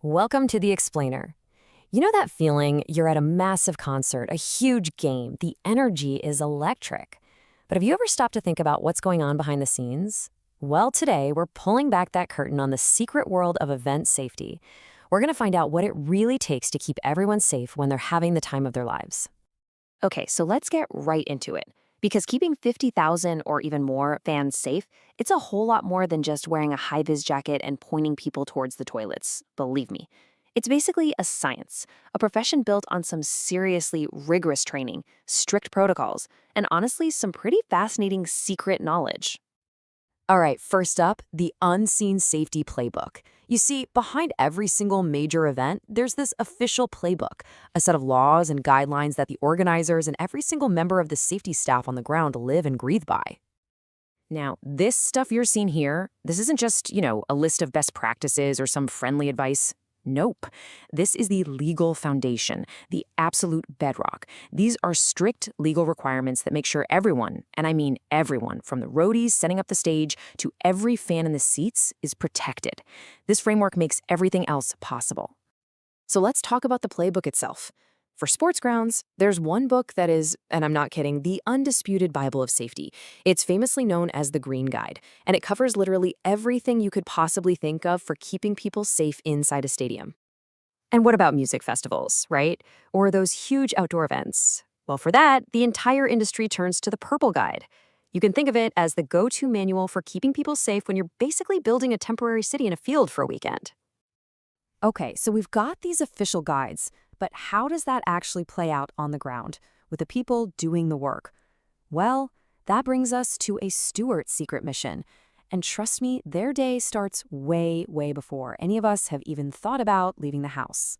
Welcome to the Explainer. You know that feeling you're at a massive concert, a huge game, the energy is electric. But have you ever stopped to think about what's going on behind the scenes? Well, today we're pulling back that curtain on the secret world of event safety. We're going to find out what it really takes to keep everyone safe when they're having the time of their lives. Okay, so let's get right into it. Because keeping 50,000 or even more fans safe, it's a whole lot more than just wearing a high-vis jacket and pointing people towards the toilets, believe me. It's basically a science, a profession built on some seriously rigorous training, strict protocols, and honestly, some pretty fascinating secret knowledge. All right, first up, the unseen safety playbook. You see, behind every single major event, there's this official playbook, a set of laws and guidelines that the organizers and every single member of the safety staff on the ground live and breathe by. Now, this stuff you're seeing here, this isn't just, a list of best practices or some friendly advice. Nope. This is the legal foundation, the absolute bedrock. These are strict legal requirements that make sure everyone, and I mean everyone, from the roadies setting up the stage to every fan in the seats, is protected. This framework makes everything else possible. So let's talk about the playbook itself. For sports grounds, there's one book that is, and I'm not kidding, the undisputed Bible of safety. It's famously known as the Green Guide, and it covers literally everything you could possibly think of for keeping people safe inside a stadium. And what about music festivals, right? Or those huge outdoor events? Well, for that, the entire industry turns to the Purple Guide. You can think of it as the go-to manual for keeping people safe when you're basically building a temporary city in a field for a weekend. Okay, so we've got these official guides, but how does that actually play out on the ground with the people doing the work? Well, that brings us to a steward's secret mission. And trust me, their day starts way, way before any of us have even thought about leaving the house.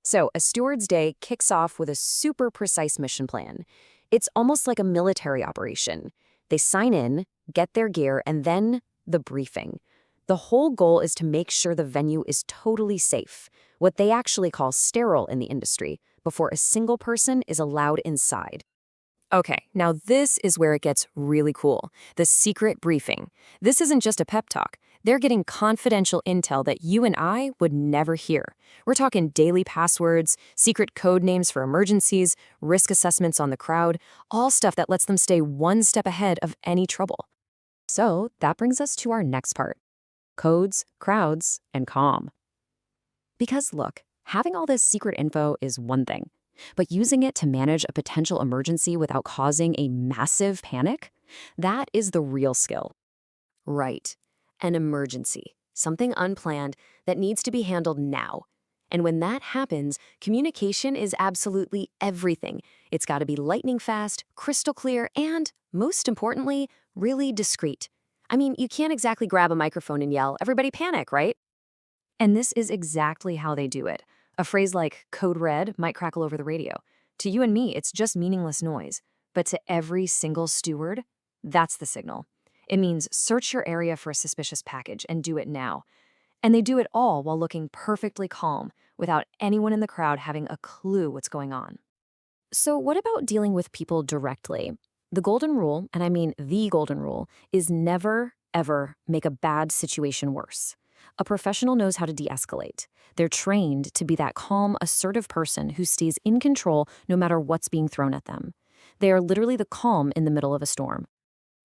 So a steward's day kicks off with a super precise mission plan. It's almost like a military operation. They sign in, get their gear, and then the briefing. The whole goal is to make sure the venue is totally safe, what they actually call sterile in the industry, before a single person is allowed inside. Okay, now this is where it gets really cool, the secret briefing. This isn't just a pep talk. They're getting confidential intel that you and I would never hear. We're talking daily passwords, secret code names for emergencies, risk assessments on the crowd, all stuff that lets them stay one step ahead of any trouble. So that brings us to our next part. Codes, crowds, and calm. Because look, having all this secret info is one thing, but using it to manage a potential emergency without causing a massive panic, that is the real skill. Right, an emergency, something unplanned that needs to be handled now. And when that happens, communication is absolutely everything. It's got to be lightning fast, crystal clear, and, most importantly, really discreet. I mean, you can't exactly grab a microphone and yell, "Everybody panic," right? And this is exactly how they do it. A phrase like code red might crackle over the radio. To you and me, it's just meaningless noise. But to every single steward, that's the signal. It means search your area for a suspicious package and do it now. And they do it all while looking perfectly calm, without anyone in the crowd having a clue what's going on. So what about dealing with people directly? The golden rule, and I mean the golden rule, is never, ever make a bad situation worse. A professional knows how to de-escalate. They're trained to be that calm, assertive person who stays in control no matter what's being thrown at them. They are literally the calm in the middle of a storm.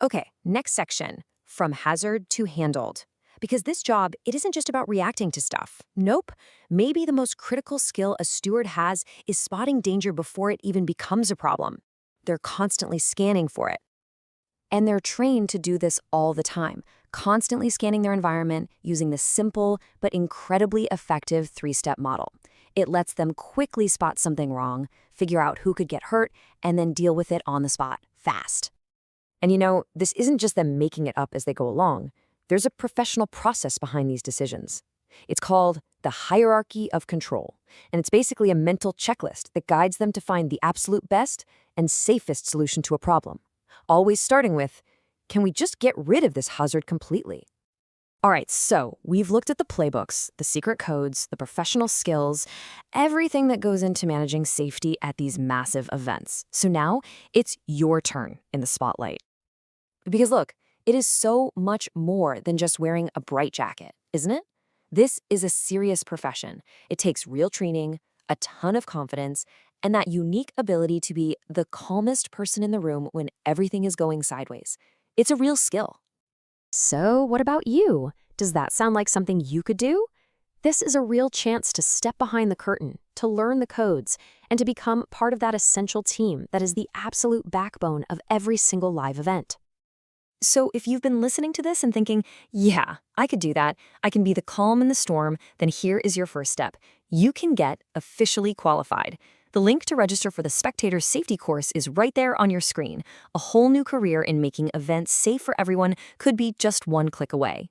Okay, next section, from hazard to handled. Because this job, it isn't just about reacting to stuff. Nope. Maybe the most critical skill a steward has is spotting danger before it even becomes a problem. They're constantly scanning for it. And they're trained to do this all the time, constantly scanning their environment using the simple but incredibly effective three-step model. It lets them quickly spot something wrong, figure out who could get hurt, and then deal with it on the spot, fast. And this isn't just them making it up as they go along. There's a professional process behind these decisions. It's called the hierarchy of control, and it's basically a mental checklist that guides them to find the absolute best and safest solution to a problem. Always starting with, can we just get rid of this hazard completely? All right, so we've looked at the playbooks, the secret codes, the professional skills, everything that goes into managing safety at these massive events. So now it's your turn in the spotlight. Because look, it is so much more than just wearing a bright jacket, isn't it? This is a serious profession. It takes real training, a ton of confidence, and that unique ability to be the calmest person in the room when everything is going sideways. It's a real skill. So, what about you? Does that sound like something you could do? This is a real chance to step behind the curtain, to learn the codes, and to become part of that essential team that is the absolute backbone of every single live event. So if you've been listening to this and thinking, yeah, I could do that, I can be the calm in the storm, then here is your first step. You can get officially qualified. The link to register for the Spectator safety course is right there on your screen. A whole new career in making events safe for everyone could be just one click away.